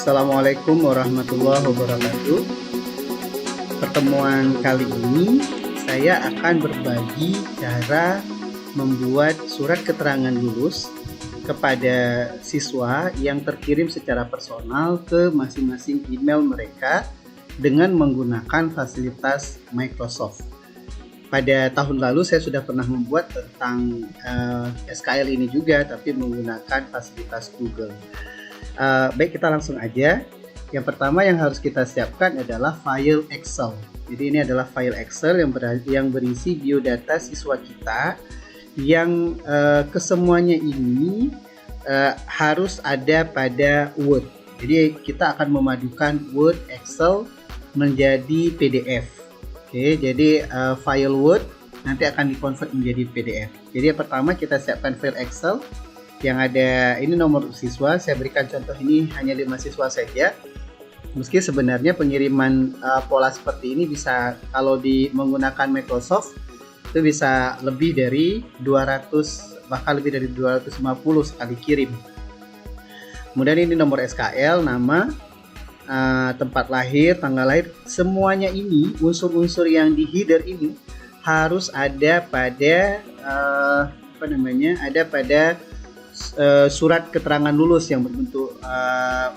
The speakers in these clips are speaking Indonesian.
Assalamualaikum warahmatullahi wabarakatuh. Pertemuan kali ini saya akan berbagi cara membuat surat keterangan lulus kepada siswa yang terkirim secara personal ke masing-masing email mereka dengan menggunakan fasilitas Microsoft. Pada tahun lalu saya sudah pernah membuat tentang SKL ini juga, tapi menggunakan fasilitas Google. Baik, kita langsung aja. Yang pertama yang harus kita siapkan adalah file Excel. Jadi ini adalah file Excel yang berisi biodata siswa kita yang kesemuanya ini harus ada pada Word. Jadi kita akan memadukan Word, Excel menjadi PDF. Oke, jadi file Word nanti akan dikonvert menjadi PDF. Jadi yang pertama kita siapkan file Excel yang ada ini nomor siswa. Saya berikan contoh ini hanya 5 siswa saja. Meski sebenarnya pengiriman pola seperti ini bisa, kalau menggunakan Microsoft itu bisa lebih dari 200, bahkan lebih dari 250 sekali kirim. Kemudian ini nomor SKL, nama, tempat lahir, tanggal lahir, semuanya ini unsur-unsur yang di header ini harus ada pada surat keterangan lulus yang berbentuk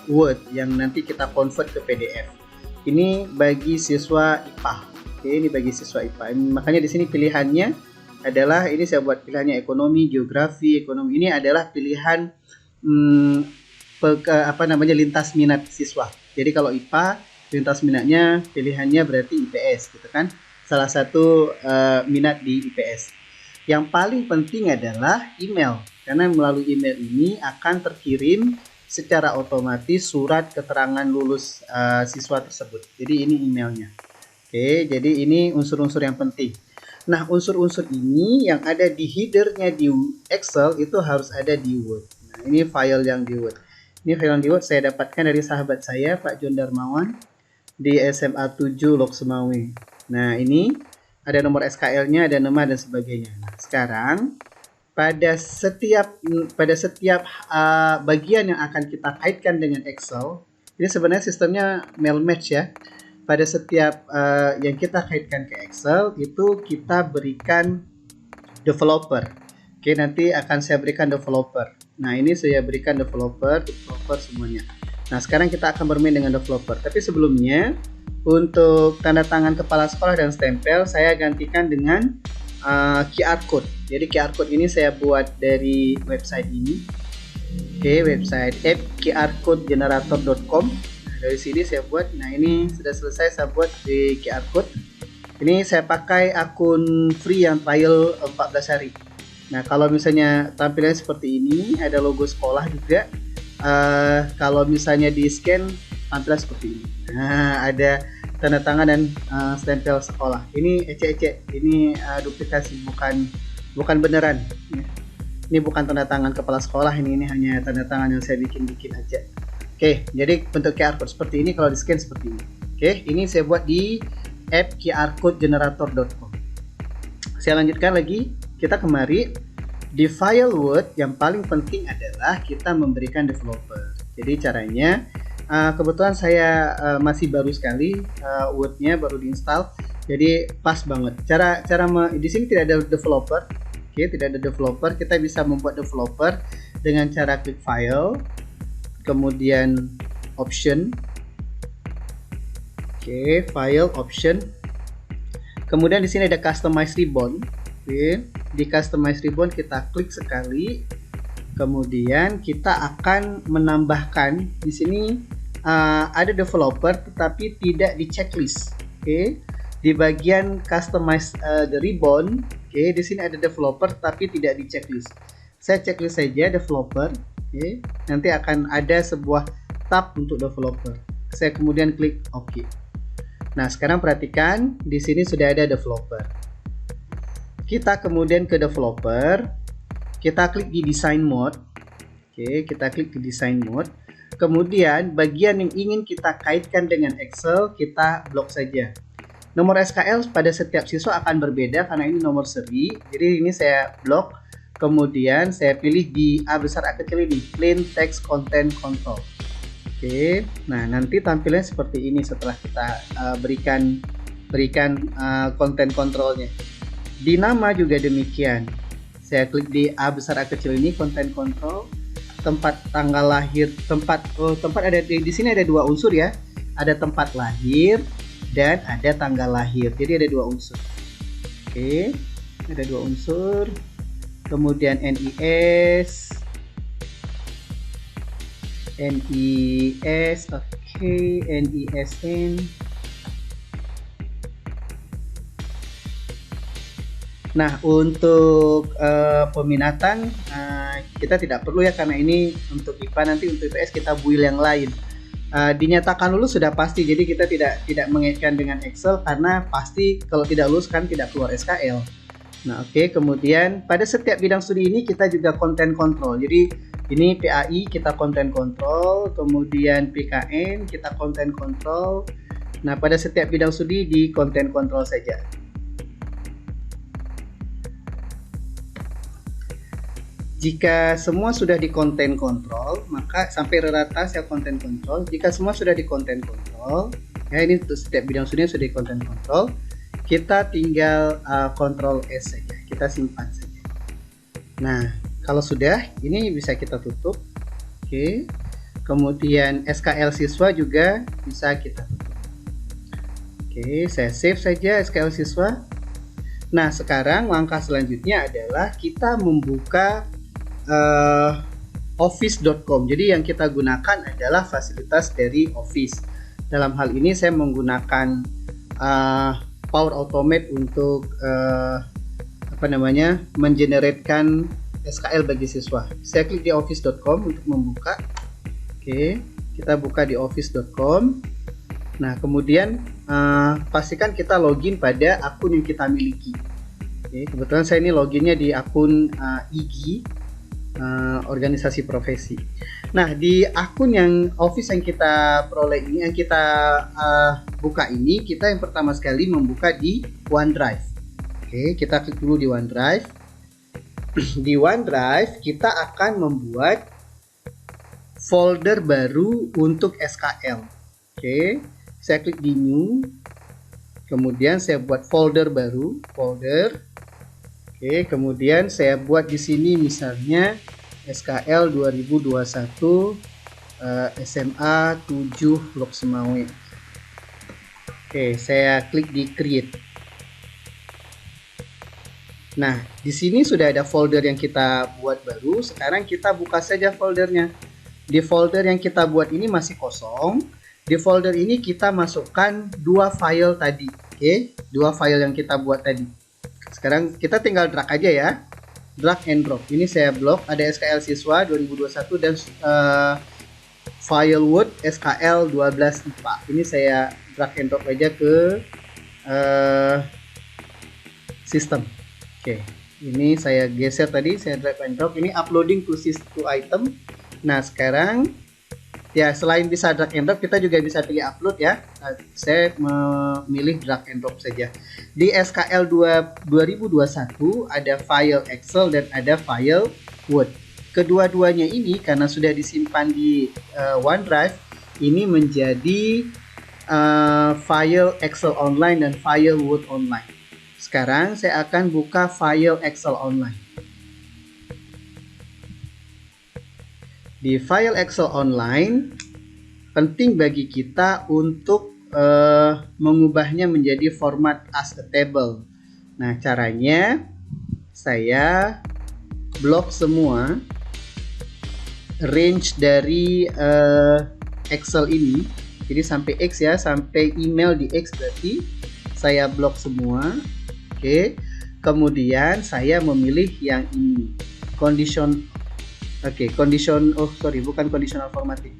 Word yang nanti kita convert ke PDF. Ini bagi siswa IPA. Oke, ini bagi siswa IPA. Makanya di sini pilihannya adalah, ini saya buat pilihannya ekonomi, geografi, ekonomi. Ini adalah pilihan lintas minat siswa. Jadi kalau IPA lintas minatnya pilihannya berarti IPS gitu kan. Salah satu minat di IPS. Yang paling penting adalah email, karena melalui email ini akan terkirim secara otomatis surat keterangan lulus siswa tersebut. Jadi ini emailnya. Oke, jadi ini unsur-unsur yang penting. Nah, unsur-unsur ini yang ada di headernya di Excel itu harus ada di Word. Nah, ini file yang di Word. Ini file yang di Word saya dapatkan dari sahabat saya, Pak John Darmawan, di SMA 7 Lok Semawe. Nah, ini ada nomor SKL-nya, ada nama dan sebagainya. Nah, sekarang pada setiap bagian yang akan kita kaitkan dengan Excel, ini sebenarnya sistemnya mail match ya. Pada setiap yang kita kaitkan ke Excel itu kita berikan developer. Oke, nanti akan saya berikan developer. Nah, ini saya berikan developer semuanya. Nah, sekarang kita akan bermain dengan developer. Tapi sebelumnya, untuk tanda tangan kepala sekolah dan stempel saya gantikan dengan QR code. Jadi QR code ini saya buat dari website ini. Oke, website appqrcodegenerator.com. Nah, dari sini saya buat. Nah, ini sudah selesai saya buat di QR code. Ini saya pakai akun free yang trial 14 hari. Nah, kalau misalnya tampilannya seperti ini, ada logo sekolah juga. Kalau misalnya di scan tampilan seperti ini. Nah, ada tanda tangan dan stempel sekolah. Ini ecek-ecek, ini duplikasi, bukan beneran. Ini bukan tanda tangan kepala sekolah, ini hanya tanda tangan yang saya bikin aja. Oke, jadi bentuk QR code seperti ini, kalau di scan seperti ini. Oke, ini saya buat di appqrcodegenerator.com. Saya lanjutkan lagi, kita kemari di file Word. Yang paling penting adalah kita memberikan developer. Jadi caranya, kebetulan saya masih baru sekali Word-nya baru diinstal, jadi pas banget. Di sini tidak ada developer. Oke, tidak ada developer. Kita bisa membuat developer dengan cara klik file, kemudian option. Oke, file, option. Kemudian di sini ada customize ribbon. Oke, di customize ribbon kita klik sekali. Kemudian kita akan menambahkan di sini ada developer tetapi tidak di checklist. Oke, di bagian customize the ribbon. Oke, di sini ada developer tapi tidak di checklist. Saya checklist saja developer. Oke, nanti akan ada sebuah tab untuk developer. Saya kemudian klik OK. Nah, sekarang perhatikan di sini sudah ada developer. Kita kemudian ke developer. Kita klik di design mode. Oke, kita klik di design mode. Kemudian bagian yang ingin kita kaitkan dengan Excel kita blok saja. Nomor SKL pada setiap siswa akan berbeda karena ini nomor seri. Jadi ini saya blok. Kemudian saya pilih di A besar A kecil ini, Plain Text Content Control. Oke, nah nanti tampilannya seperti ini setelah kita berikan konten kontrolnya. Di nama juga demikian. Saya klik di A besar A kecil ini, konten kontrol. Tempat tanggal lahir, tempat ada di sini ada dua unsur ya. Ada tempat lahir dan ada tanggal lahir. Jadi ada dua unsur. Oke, ada dua unsur. Kemudian NIS, oke, NISN. Nah, untuk peminatan kita tidak perlu ya, karena ini untuk IPA, nanti untuk IPS kita build yang lain. Dinyatakan lulus sudah pasti, jadi kita tidak mengaitkan dengan Excel karena pasti kalau tidak lulus kan tidak keluar SKL. Nah, oke, kemudian pada setiap bidang studi ini kita juga konten kontrol. Jadi ini PAI kita konten kontrol, kemudian PKN kita konten kontrol. Nah, pada setiap bidang studi di konten kontrol saja. Jika semua sudah di konten kontrol, maka sampai rata saya konten kontrol. Jika semua sudah di konten kontrol, ya ini untuk setiap bidang studinya sudah di konten kontrol, kita tinggal Ctrl S saja, kita simpan saja. Nah, kalau sudah, ini bisa kita tutup. Oke. Kemudian SKL siswa juga bisa kita tutup. Oke, saya save saja SKL siswa. Nah, sekarang langkah selanjutnya adalah kita membuka office.com. Jadi yang kita gunakan adalah fasilitas dari Office. Dalam hal ini saya menggunakan Power Automate untuk mengeneratkan SKL bagi siswa. Saya klik di office.com untuk membuka. Oke, kita buka di office.com. Nah, kemudian pastikan kita login pada akun yang kita miliki. Oke, kebetulan saya ini loginnya di akun IG, organisasi profesi. Nah, di akun yang Office yang kita peroleh ini, yang kita buka ini, kita yang pertama sekali membuka di OneDrive. Oke, kita klik dulu di OneDrive. Di OneDrive kita akan membuat folder baru untuk SKL. Oke, saya klik di New. Kemudian saya buat folder baru, folder. Oke, kemudian saya buat di sini misalnya SKL 2021 SMA 7 Lok Semawe. Oke, saya klik di create. Nah, di sini sudah ada folder yang kita buat baru. Sekarang kita buka saja foldernya. Di folder yang kita buat ini masih kosong. Di folder ini kita masukkan dua file tadi. Oke, dua file yang kita buat tadi. Sekarang kita tinggal drag aja ya. Drag and drop. Ini saya blok, ada SKL siswa 2021 dan file Word SKL 12 IPA. Ini saya drag and drop aja ke sistem. Oke, ini saya geser tadi, saya drag and drop. Ini uploading to item. Nah, sekarang ya selain bisa drag and drop, kita juga bisa pilih upload ya. Nah, saya memilih drag and drop saja. Di SKL 2021 ada file Excel dan ada file Word. Kedua-duanya ini karena sudah disimpan di OneDrive, ini menjadi file Excel online dan file Word online. Sekarang saya akan buka file Excel online. Di file Excel online, penting bagi kita untuk mengubahnya menjadi format as a table. Nah, caranya saya blok semua range dari Excel ini. Jadi sampai X ya, sampai email di X berarti saya blok semua. Oke. Kemudian saya memilih yang ini. Bukan conditional formatting.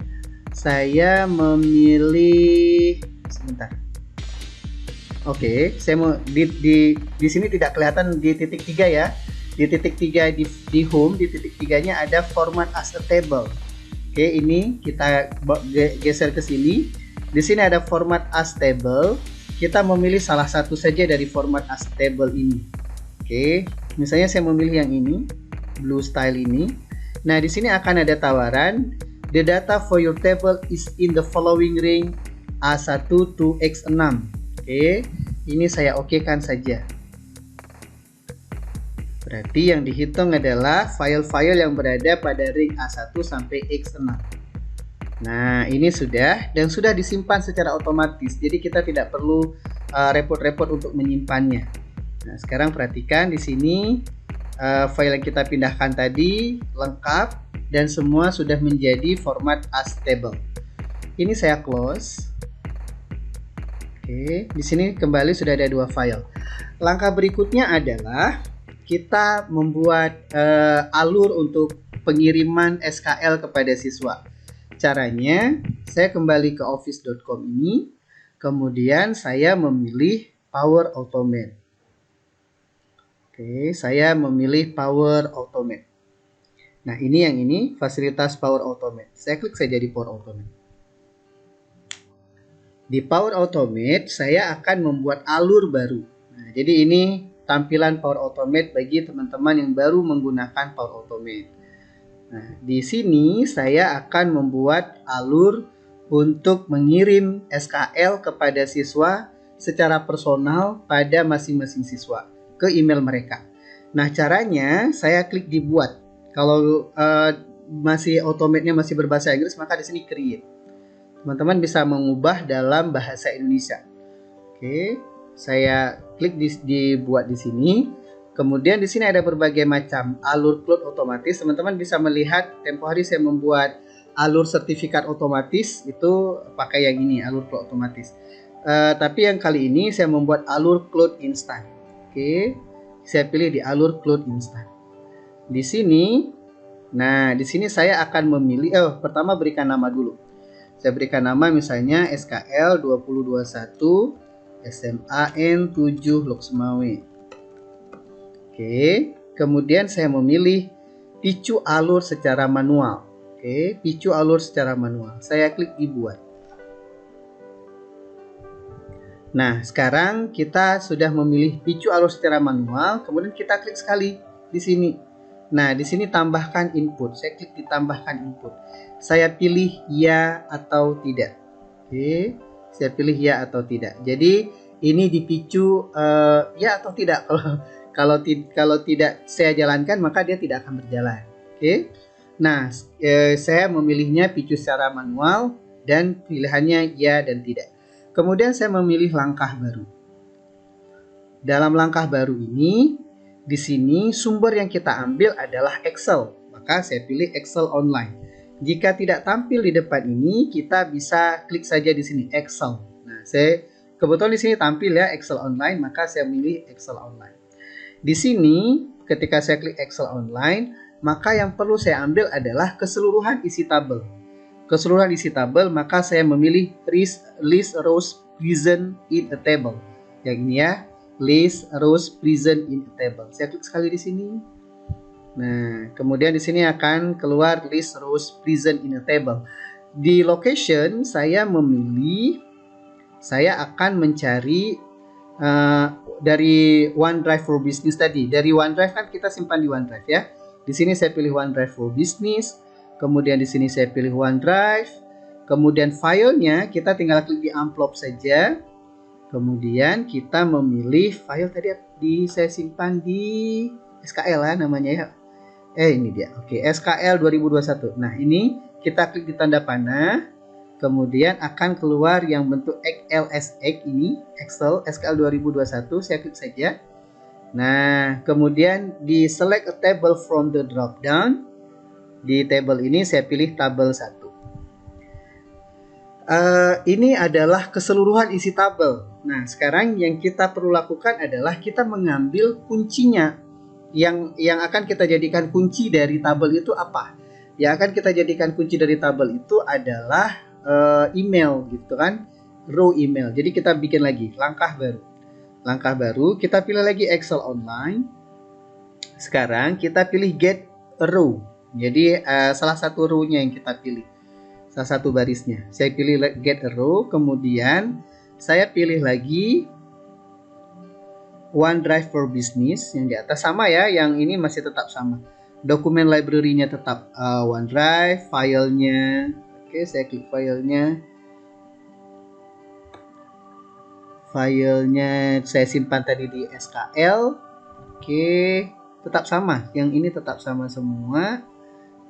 Saya memilih sebentar. Oke, saya mau di sini tidak kelihatan di titik 3 ya. Di titik 3 di home, di titik 3-nya ada format as a table. Oke, ini kita geser ke sini. Di sini ada format as table. Kita memilih salah satu saja dari format as table ini. Oke, misalnya saya memilih yang ini, blue style ini. Nah, di sini akan ada tawaran, the data for your table is in the following range A1 to X6. Oke, ini saya okekan saja. Berarti yang dihitung adalah file-file yang berada pada range A1 sampai X6. Nah, ini sudah dan sudah disimpan secara otomatis. Jadi kita tidak perlu repot-repot untuk menyimpannya. Nah, sekarang perhatikan di sini file yang kita pindahkan tadi lengkap dan semua sudah menjadi format as table. Ini saya close. Oke, di sini kembali sudah ada 2 file. Langkah berikutnya adalah kita membuat alur untuk pengiriman SKL kepada siswa. Caranya, saya kembali ke office.com ini, kemudian saya memilih Power Automate. Oke, saya memilih Power Automate. Nah, ini yang ini, fasilitas Power Automate. Saya klik saja di Power Automate. Di Power Automate, saya akan membuat alur baru. Nah, jadi ini tampilan Power Automate bagi teman-teman yang baru menggunakan Power Automate. Nah, di sini saya akan membuat alur untuk mengirim SKL kepada siswa secara personal pada masing-masing siswa ke email mereka. Nah, caranya saya klik dibuat. Kalau masih automate-nya masih berbahasa Inggris, maka di sini create. Teman-teman bisa mengubah dalam bahasa Indonesia. Oke. Saya klik dibuat di sini. Kemudian di sini ada berbagai macam alur cloud otomatis. Teman-teman bisa melihat tempo hari saya membuat alur sertifikat otomatis, itu pakai yang ini, alur cloud otomatis. Tapi yang kali ini saya membuat alur cloud instan. Oke. Saya pilih di alur cloud instan. Di sini, nah di sini saya akan memilih. Pertama berikan nama dulu. Saya berikan nama misalnya SKL 2021 SMAN 7 Loksmawe. Oke, kemudian saya memilih picu alur secara manual. Oke, picu alur secara manual. Saya klik dibuat. Nah, sekarang kita sudah memilih picu alur secara manual, kemudian kita klik sekali di sini. Nah, di sini tambahkan input. Saya klik ditambahkan input. Saya pilih ya atau tidak. Oke, saya pilih ya atau tidak. Jadi ini dipicu ya atau tidak. Kalau tidak saya jalankan, maka dia tidak akan berjalan. Oke. Nah, saya memilihnya picu secara manual dan pilihannya ya dan tidak. Kemudian saya memilih langkah baru. Dalam langkah baru ini, di sini sumber yang kita ambil adalah Excel. Maka saya pilih Excel Online. Jika tidak tampil di depan ini, kita bisa klik saja di sini Excel. Nah, saya kebetulan di sini tampil ya Excel Online, maka saya pilih Excel Online. Di sini ketika saya klik Excel Online, maka yang perlu saya ambil adalah keseluruhan isi tabel. Keseluruhan isi tabel, maka saya memilih list rows present in a table. Yang ini ya, list rows present in a table. Saya klik sekali di sini. Nah, kemudian di sini akan keluar list rows present in a table. Di location saya memilih, saya akan mencari dari OneDrive for Business tadi. Dari OneDrive kan kita simpan di OneDrive ya. Di sini saya pilih OneDrive for Business. Kemudian di sini saya pilih OneDrive. Kemudian filenya kita tinggal klik di amplop saja. Kemudian kita memilih file tadi saya simpan di SKL ya namanya ya. Ini dia. Oke, SKL 2021. Nah, ini kita klik di tanda panah. Kemudian akan keluar yang bentuk XLSX ini, Excel SKL 2021. Saya klik saja. Nah, kemudian di select a table from the drop down. Di table ini saya pilih tabel 1. Ini adalah keseluruhan isi tabel. Nah, sekarang yang kita perlu lakukan adalah kita mengambil kuncinya. Yang akan kita jadikan kunci dari tabel itu apa? Yang akan kita jadikan kunci dari tabel itu adalah email gitu kan, row email. Jadi kita bikin lagi langkah baru. Langkah baru, kita pilih lagi Excel Online. Sekarang kita pilih get a row. Jadi salah satu row-nya yang kita pilih, salah satu barisnya. Saya pilih get a row, kemudian saya pilih lagi OneDrive for Business yang di atas, sama ya, yang ini masih tetap sama. Dokumen library-nya tetap OneDrive, filenya, oke, saya klik filenya. Filenya saya simpan tadi di SKL. Oke, tetap sama. Yang ini tetap sama semua.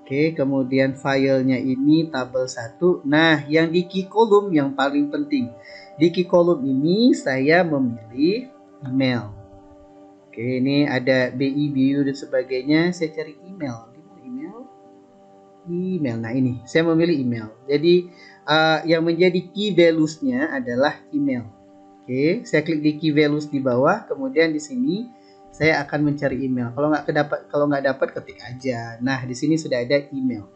Oke, kemudian filenya ini tabel 1. Nah, yang di key column yang paling penting. Di key column ini saya memilih email. Oke, ini ada BI, BU dan sebagainya. Saya cari email. Email. Nah, ini saya memilih email. Jadi yang menjadi key values-nya adalah email. Oke, saya klik di key values di bawah, kemudian di sini saya akan mencari email. Kalau nggak dapat ketik aja. Nah, di sini sudah ada email.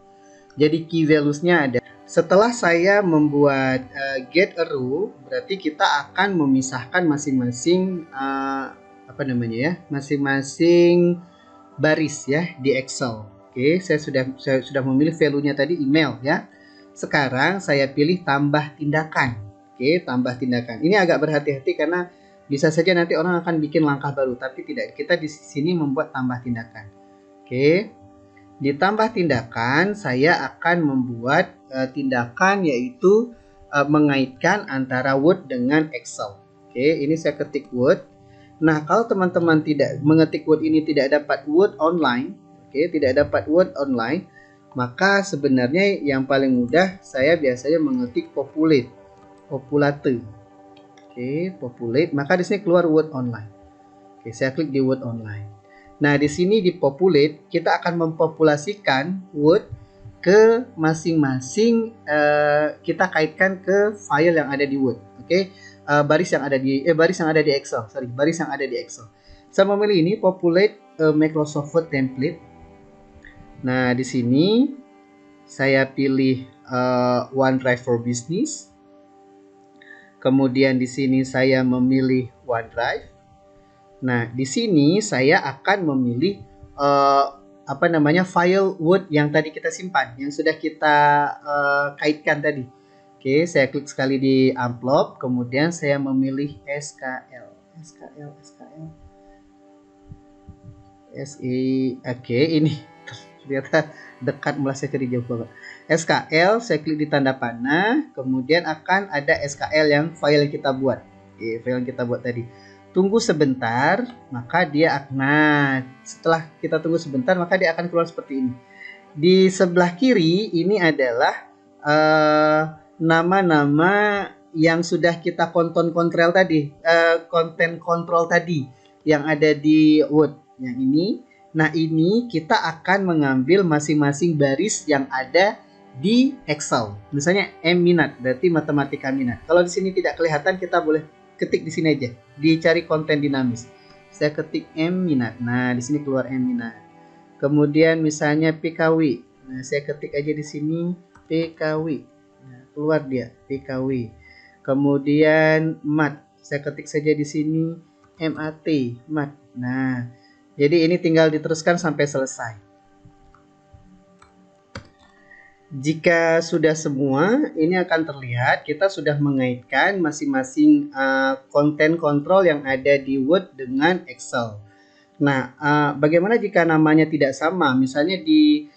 Jadi key values-nya ada. Setelah saya membuat get a row, berarti kita akan memisahkan masing-masing masing-masing baris ya di Excel. Oke, saya sudah memilih value-nya tadi email ya. Sekarang saya pilih tambah tindakan. Oke, tambah tindakan. Ini agak berhati-hati karena bisa saja nanti orang akan bikin langkah baru, tapi tidak. Kita di sini membuat tambah tindakan. Oke. Di tambah tindakan saya akan membuat tindakan yaitu mengaitkan antara Word dengan Excel. Oke, ini saya ketik Word. Nah, kalau teman-teman tidak mengetik Word ini tidak dapat Word online, tidak dapat Word online, maka sebenarnya yang paling mudah saya biasanya mengetik populate. Populate, maka di sini keluar Word online. Oke, saya klik di Word online. Nah, di sini di populate kita akan mempopulasikan Word ke masing-masing, kita kaitkan ke file yang ada di Word. Oke. Baris yang ada di Excel. Baris yang ada di Excel. Saya memilih ini populate Microsoft Word template. Nah, di sini saya pilih OneDrive for Business. Kemudian di sini saya memilih OneDrive. Nah, di sini saya akan memilih file Word yang tadi kita simpan, yang sudah kita kaitkan tadi. Oke, saya klik sekali di amplop, kemudian saya memilih SKL. Oke, ini ternyata dekat, malah saya cari jauh banget. SKL, saya klik di tanda panah, kemudian akan ada SKL yang file yang kita buat. Oke, file yang kita buat tadi. Tunggu sebentar, maka dia akan, setelah kita tunggu sebentar, maka dia akan keluar seperti ini. Di sebelah kiri ini adalah nama-nama yang sudah kita konten kontrol tadi yang ada di Word. Yang ini. Nah, ini kita akan mengambil masing-masing baris yang ada di Excel. Misalnya M minat, berarti matematika minat. Kalau di sini tidak kelihatan, kita boleh ketik di sini aja. Dicari konten dinamis. Saya ketik M minat. Nah, di sini keluar M minat. Kemudian misalnya PKW. Nah, saya ketik aja di sini PKW. Nah, keluar dia PKW. Kemudian mat. Saya ketik saja di sini MAT, mat. Nah, jadi ini tinggal diteruskan sampai selesai. Jika sudah semua, ini akan terlihat kita sudah mengaitkan masing-masing konten kontrol yang ada di Word dengan Excel. Nah, bagaimana jika namanya tidak sama? Misalnya di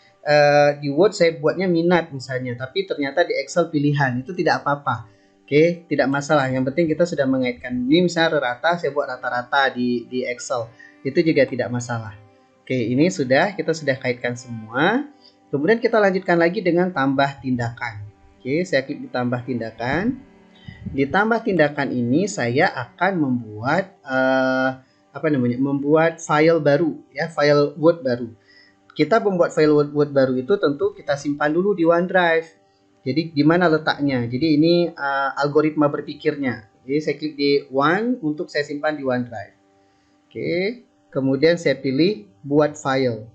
Word saya buatnya minat misalnya, tapi ternyata di Excel pilihan, itu tidak apa-apa. Oke, tidak masalah. Yang penting kita sudah mengaitkan. Ini misalnya rata, saya buat rata-rata di Excel. Itu juga tidak masalah. Oke, ini kita sudah kaitkan semua. Kemudian kita lanjutkan lagi dengan tambah tindakan. Oke, saya klik di tambah tindakan. Di tambah tindakan ini saya akan membuat membuat file baru ya, file Word baru. Kita membuat file Word baru itu tentu kita simpan dulu di OneDrive. Jadi di mana letaknya? Jadi ini algoritma berpikirnya. Jadi saya klik di One untuk saya simpan di OneDrive. Oke, kemudian saya pilih buat file.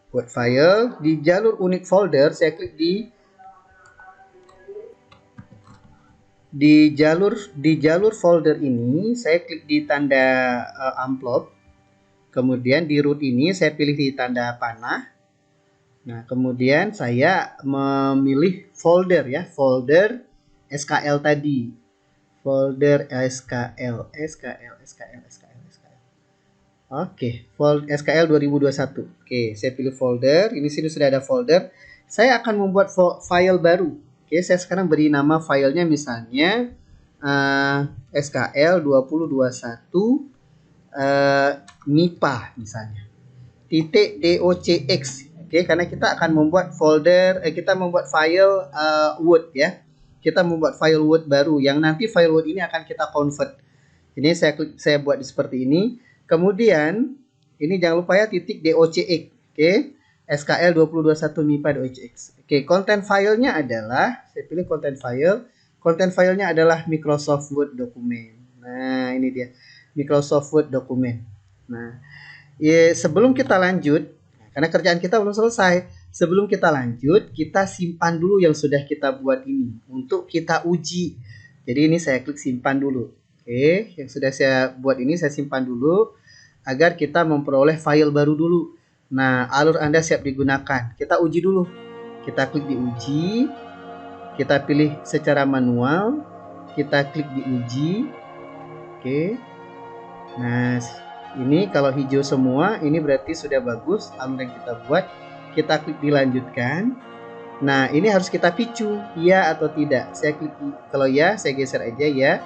Buat file di jalur unit folder, saya klik di jalur folder ini, saya klik di tanda amplop. Kemudian di root ini saya pilih di tanda panah. Nah, kemudian saya memilih folder ya, folder SKL tadi. Folder SKL. Oke, SKL 2021. Oke, saya pilih folder. Ini sini sudah ada folder. Saya akan membuat file baru. Oke, saya sekarang beri nama filenya misalnya SKL 2021 MIPA misalnya. .docx. Oke, karena kita akan membuat folder, kita membuat file Word ya. Kita membuat file Word baru yang nanti file Word ini akan kita convert. Ini saya buat seperti ini. Kemudian ini jangan lupa ya .docx. Oke, SKL 2021 MIPA .docx. Oke, konten filenya adalah, saya pilih konten file. Konten filenya adalah Microsoft Word dokumen. Nah, ini dia Microsoft Word dokumen. Nah, ya, sebelum kita lanjut, karena kerjaan kita belum selesai, sebelum kita lanjut, kita simpan dulu yang sudah kita buat ini untuk kita uji. Jadi ini saya klik simpan dulu. Oke, yang sudah saya buat ini saya simpan dulu agar kita memperoleh file baru dulu. Nah, alur Anda siap digunakan. Kita uji dulu. Kita klik di uji. Kita pilih secara manual. Kita klik di uji. Oke. Nah, ini kalau hijau semua, ini berarti sudah bagus alur yang kita buat. Kita klik dilanjutkan. Nah, ini harus kita picu, ya atau tidak. Saya klik, kalau ya, saya geser aja ya.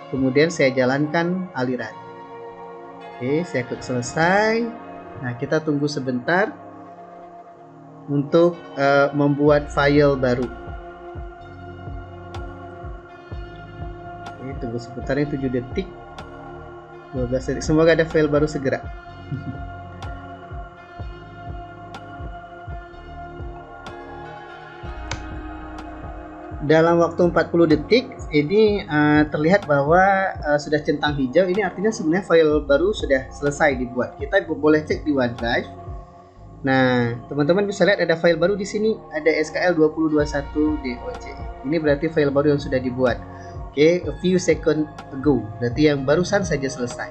Kemudian saya jalankan aliran. Oke, saya klik selesai. Nah, kita tunggu sebentar untuk membuat file baru. Oke, tunggu sebentar, ini 7 detik. 12 detik. Semoga ada file baru segera. Dalam waktu 40 detik ini terlihat bahwa sudah centang hijau. Ini artinya sebenarnya file baru sudah selesai dibuat. Kita boleh cek di OneDrive. Nah, teman-teman bisa lihat ada file baru di sini, ada SKL 2021 DOC. Ini berarti file baru yang sudah dibuat. Oke, a few seconds ago. Berarti yang barusan saja selesai.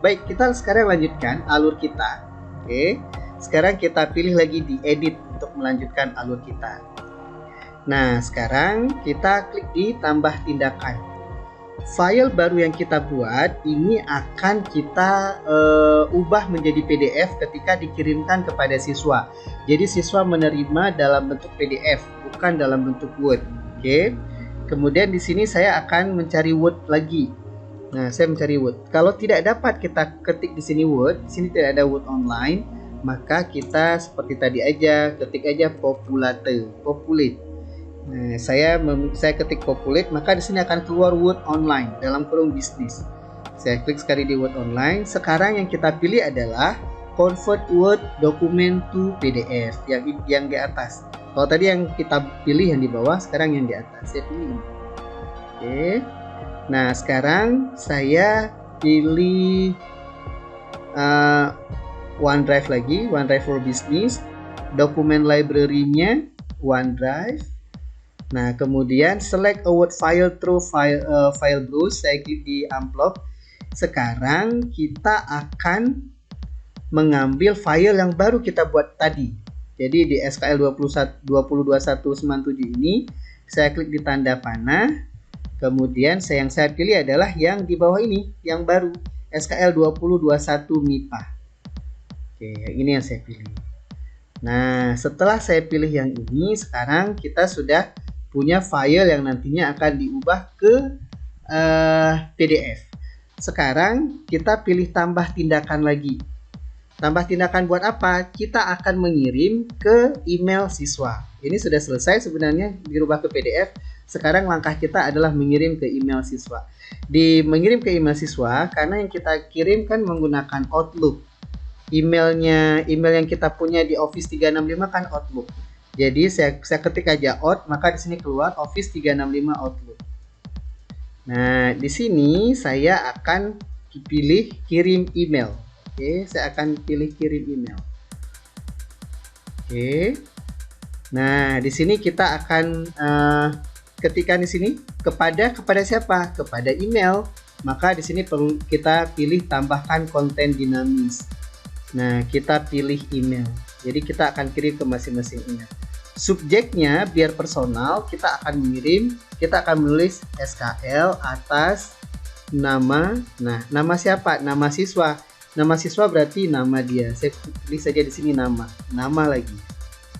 Baik, kita sekarang lanjutkan alur kita. Oke, sekarang kita pilih lagi di edit untuk melanjutkan alur kita. Nah, sekarang kita klik di tambah tindakan. File baru yang kita buat ini akan kita ubah menjadi PDF ketika dikirimkan kepada siswa. Jadi siswa menerima dalam bentuk PDF, bukan dalam bentuk Word. Oke. Kemudian di sini saya akan mencari Word lagi. Nah, saya mencari Word. Kalau tidak dapat kita ketik di sini Word, di sini tidak ada Word online, maka kita seperti tadi aja, ketik aja populate. Nah, saya ketik populate, maka di sini akan keluar Word online dalam kurung bisnis. Saya klik sekali di Word online. Sekarang yang kita pilih adalah convert Word document to PDF yang di atas. Kalau tadi yang kita pilih yang di bawah, sekarang yang di atas. Saya pilih ini. Oke. Nah, sekarang saya pilih OneDrive lagi, OneDrive for Business. Dokumen library-nya OneDrive. Nah, kemudian select a Word file through file browse. Saya klik di amplop. Sekarang kita akan mengambil file yang baru kita buat tadi. Jadi di SKL 202197 ini saya klik di tanda panah. Kemudian yang saya pilih adalah yang di bawah ini, yang baru, SKL 2021 MIPA. Oke, ini yang saya pilih. Nah, setelah saya pilih yang ini, sekarang kita sudah punya file yang nantinya akan diubah ke PDF. Sekarang kita pilih tambah tindakan lagi. Tambah tindakan buat apa? Kita akan mengirim ke email siswa. Ini sudah selesai sebenarnya, dirubah ke PDF. Sekarang langkah kita adalah mengirim ke email siswa. Di mengirim ke email siswa, karena yang kita kirimkan menggunakan Outlook. Email yang kita punya di Office 365 kan Outlook. Jadi saya ketik aja out, maka di sini keluar Office 365 Outlook. Nah, di sini saya akan pilih kirim email. Oke, saya akan pilih kirim email. Oke. Nah, di sini kita akan ketikkan di sini kepada siapa? Kepada email. Maka di sini perlu kita pilih tambahkan konten dinamis. Nah, kita pilih email. Jadi kita akan kirim ke masing-masing email. Subjeknya biar personal, kita akan menulis SKL atas nama. Nah, nama siapa? Nama siswa. Nama siswa berarti nama dia. Saya tulis saja di sini nama lagi.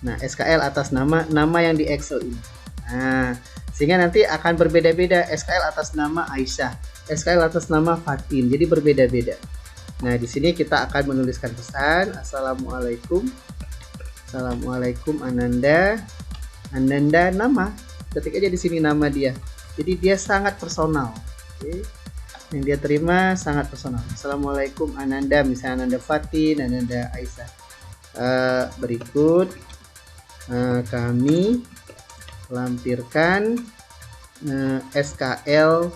Nah, SKL atas nama yang di Excel ini. Nah, sehingga nanti akan berbeda-beda. SKL atas nama Aisyah, SKL atas nama Fatin. Jadi berbeda-beda. Nah, di sini kita akan menuliskan pesan, Assalamualaikum Ananda nama. Ketik aja di sini nama dia. Jadi dia sangat personal. Oke. Yang dia terima sangat personal. Assalamualaikum Ananda, misalnya Ananda Fatin, Ananda Aisyah. Berikut kami lampirkan SKL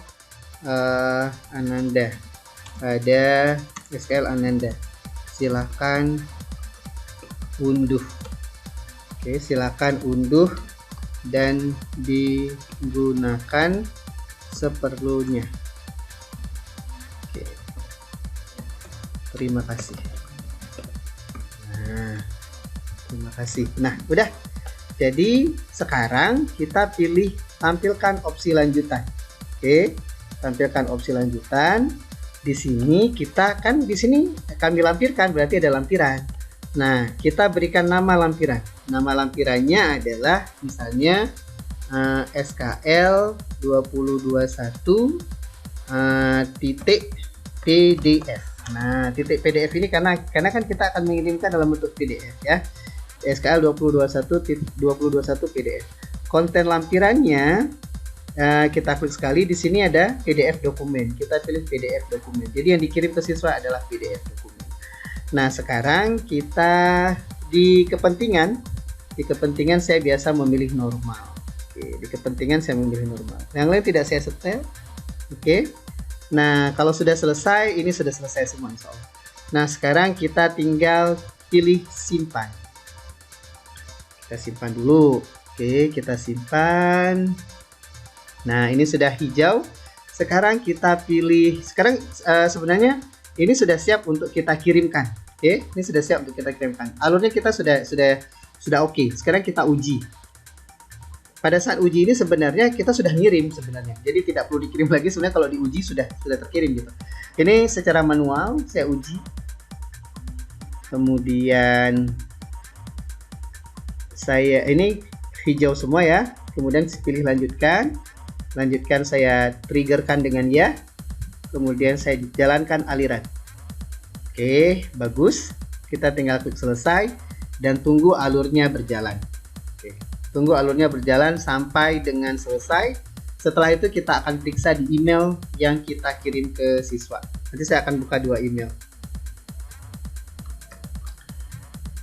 Ananda pada SKL Ananda. Silakan unduh. Oke, silakan unduh dan digunakan seperlunya. Oke. Terima kasih. Nah, terima kasih. Nah, udah. Jadi sekarang kita tampilkan opsi lanjutan. Oke, tampilkan opsi lanjutan. Di sini kami lampirkan, berarti ada lampiran. Nah, kita berikan nama lampiran. Nama lampirannya adalah misalnya SKL 2021 titik PDF. Nah, titik PDF ini karena kan kita akan mengirimkan dalam bentuk PDF ya. SKL 2021 PDF. Konten lampirannya kita klik sekali, di sini ada PDF dokumen. Kita pilih PDF dokumen. Jadi yang dikirim ke siswa adalah PDF dokumen. Nah, sekarang kita di kepentingan saya biasa memilih normal. Oke, di kepentingan saya memilih normal. Yang lain tidak saya setel. Oke. Nah, kalau sudah selesai, ini sudah selesai semua insya Allah. Nah, sekarang kita tinggal pilih simpan. Kita simpan dulu. Oke, kita simpan. Nah, ini sudah hijau. Sekarang kita pilih. Sekarang sebenarnya ini sudah siap untuk kita kirimkan. Oke, ini sudah siap untuk kita kirimkan. Alurnya kita sudah oke. Sekarang kita uji. Pada saat uji ini sebenarnya kita sudah ngirim sebenarnya. Jadi tidak perlu dikirim lagi, sebenarnya kalau diuji sudah terkirim gitu. Ini secara manual saya uji. Kemudian ini hijau semua ya. Kemudian pilih lanjutkan. Saya triggerkan dengan ya. Kemudian saya jalankan aliran. Oke, bagus. Kita tinggal klik selesai dan tunggu alurnya berjalan. Oke, tunggu alurnya berjalan sampai dengan selesai. Setelah itu kita akan periksa di email yang kita kirim ke siswa. Nanti saya akan buka 2 email.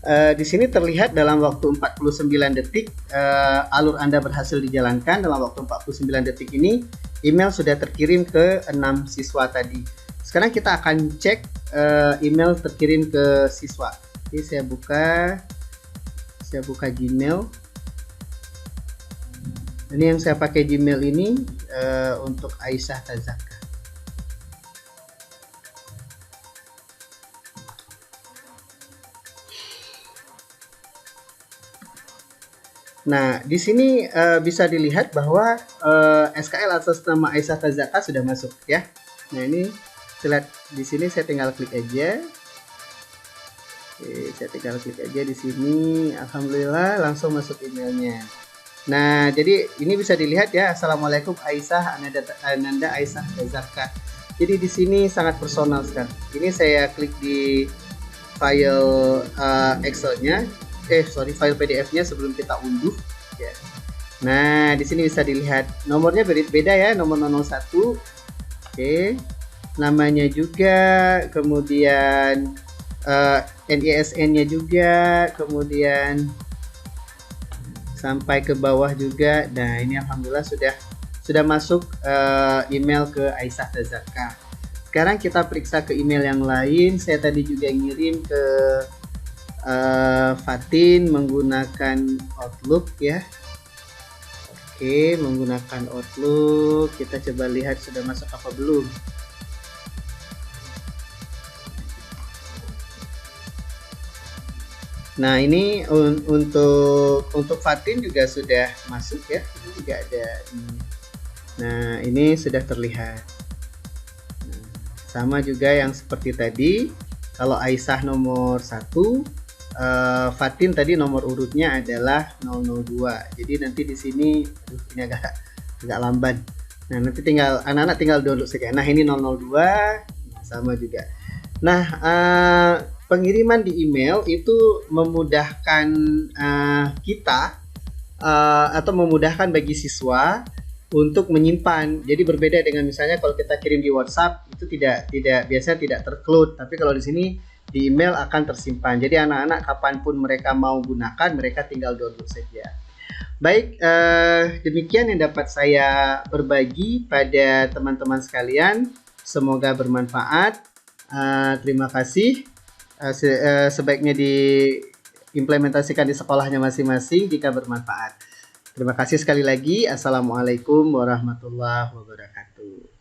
Di sini terlihat dalam waktu 49 detik alur Anda berhasil dijalankan. Dalam waktu 49 detik ini email sudah terkirim ke 6 siswa tadi. Sekarang kita akan cek email terkirim ke siswa. Jadi saya buka Gmail. Ini yang saya pakai Gmail ini untuk Aisyah Tazaka. Nah, di sini bisa dilihat bahwa SKL atas nama Aisyah Tazaka sudah masuk ya. Nah, ini lihat di sini saya tinggal klik aja. Oke, saya tinggal klik aja di sini. Alhamdulillah langsung masuk emailnya. Nah, jadi ini bisa dilihat ya. Assalamualaikum Aisyah Ananda Aisyah Tazaka. Jadi di sini sangat personal sekali. Ini saya klik di file Excel-nya. File PDF-nya sebelum kita unduh ya. Nah, di sini bisa dilihat nomornya beda ya, nomor 001. Oke. Namanya juga, kemudian NISN-nya juga, kemudian sampai ke bawah juga. Nah, ini alhamdulillah sudah masuk email ke Aisyah Tazaka. Sekarang kita periksa ke email yang lain. Saya tadi juga ngirim ke Fatin menggunakan Outlook ya. Oke, menggunakan Outlook. Kita coba lihat sudah masuk apa belum. Nah, ini untuk Fatin juga sudah masuk ya. Ini juga ada. Nah, ini sudah terlihat. Nah, sama juga yang seperti tadi. Kalau Aisyah nomor 1, Fatin tadi nomor urutnya adalah 002. Jadi nanti di sini, ini agak lamban. Nah, nanti tinggal anak-anak tinggal download saja. Nah, ini 002, nah, sama juga. Nah, pengiriman di email itu memudahkan kita atau memudahkan bagi siswa untuk menyimpan. Jadi berbeda dengan misalnya kalau kita kirim di WhatsApp itu biasanya tidak tercloud, tapi kalau di sini di email akan tersimpan. Jadi anak-anak kapanpun mereka mau gunakan, mereka tinggal download saja. Baik, demikian yang dapat saya berbagi pada teman-teman sekalian. Semoga bermanfaat. Terima kasih. Sebaiknya diimplementasikan di sekolahnya masing-masing jika bermanfaat. Terima kasih sekali lagi. Assalamualaikum warahmatullahi wabarakatuh.